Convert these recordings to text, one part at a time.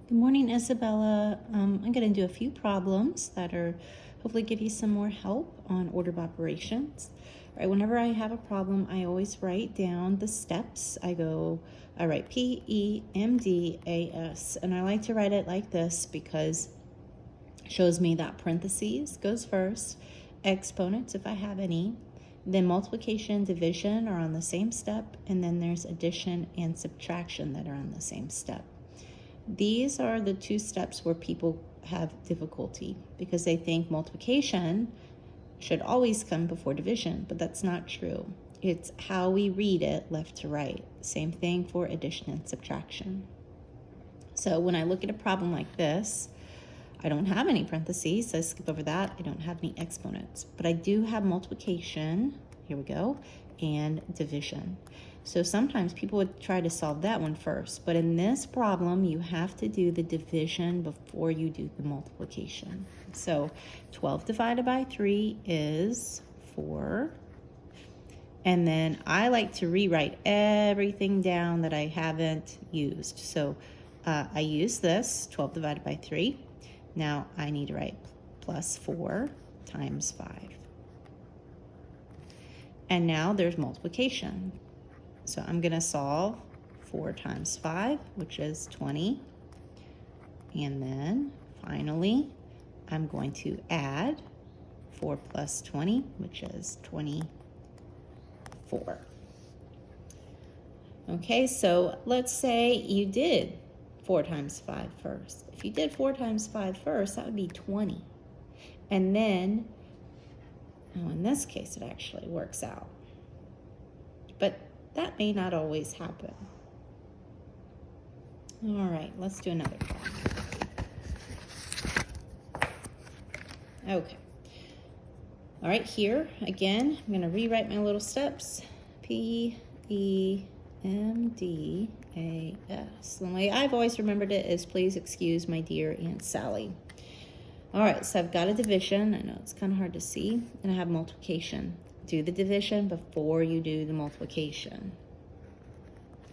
Good morning, Isabella. I'm going to do a few problems that are hopefully give you some more help on order of operations. All right, whenever I have a problem, I always write down the steps. I write PEMDAS, and I like to write it like this because it shows me that parentheses goes first, exponents if I have any, then multiplication, division are on the same step, and then there's addition and subtraction that are on the same step. These are the two steps where people have difficulty because they think multiplication should always come before division, but that's not true. It's how we read it left to right. Same thing for addition and subtraction. So when I look at a problem like this, I don't have any parentheses, so I skip over that. I don't have any exponents, but I do have multiplication, here we go, and division. So sometimes people would try to solve that one first, but in this problem, you have to do the division before you do the multiplication. So 12 divided by 3 is 4. And then I like to rewrite everything down that I haven't used. So I use this, 12 divided by 3. Now I need to write plus 4 times 5. And now there's multiplication. So I'm going to solve 4 times 5, which is 20. And then finally, I'm going to add 4 plus 20, which is 24. Okay, so let's say you did 4 times 5 first. If you did 4 times 5 first, that would be 20. And then, in this case, it actually works out. But that may not always happen. All right, let's do another problem. Okay. All right, here, again, I'm going to rewrite my little steps. PEMDAS. The way I've always remembered it is please excuse my dear Aunt Sally. All right, so I've got a division. I know it's kind of hard to see. And I have multiplication. Do the division before you do the multiplication.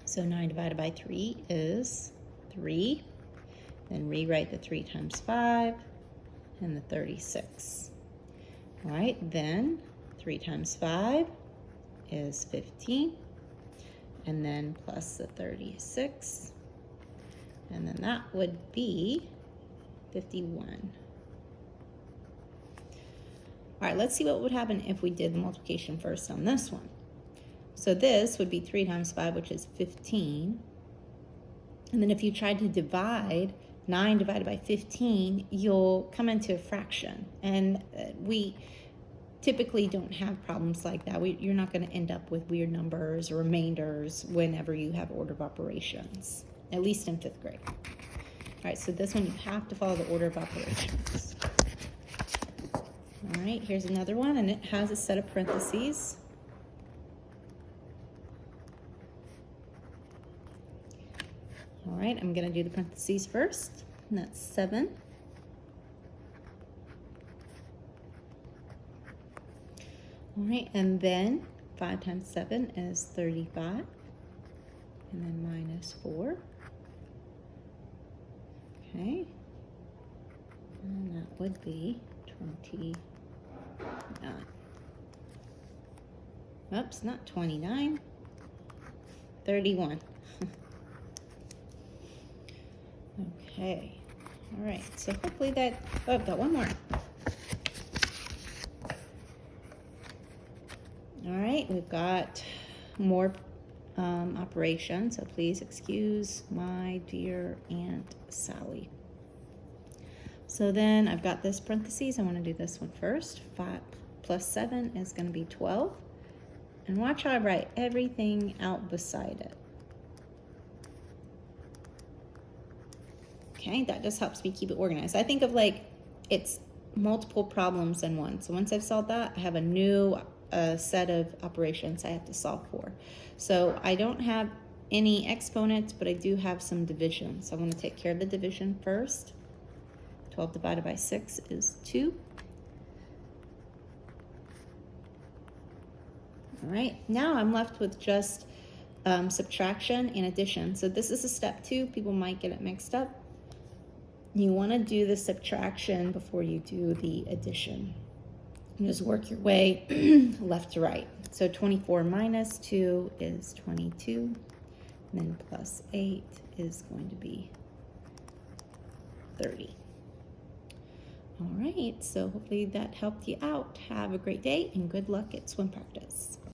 So 9 divided by 3 is 3. Then rewrite the 3 times 5 and the 36. All right, then 3 times 5 is 15. And then plus the 36. And then that would be 51. All right, let's see what would happen if we did the multiplication first on this one. So this would be 3 times 5, which is 15. And then if you tried to divide 9 divided by 15, you'll come into a fraction. And we typically don't have problems like that. You're not going to end up with weird numbers or remainders whenever you have order of operations, at least in 5th grade. All right, so this one you have to follow the order of operations. All right, here's another one, and it has a set of parentheses. All right, I'm going to do the parentheses first, and that's 7. All right, and then 5 times 7 is 35, and then minus 4. Okay, and that would be 29. Oops, not 29, 31. Okay, all right, so hopefully that, oh, I've got one more. All right, we've got more operations, so please excuse my dear Aunt Sally. So then I've got this parentheses. I want to do this one first. 5 plus 7 is going to be 12. And watch how I write everything out beside it. Okay, that just helps me keep it organized. I think of like it's multiple problems in one. So once I've solved that, I have a new set of operations I have to solve for. So I don't have any exponents, but I do have some division. So I want to take care of the division first. 12 divided by 6 is 2. All right, now I'm left with just subtraction and addition. So this is a step 2. People might get it mixed up. you want to do the subtraction before you do the addition. And just work your way left to right. So 24 minus 2 is 22. And then plus 8 is going to be 30. All right, so hopefully that helped you out. Have a great day and good luck at swim practice.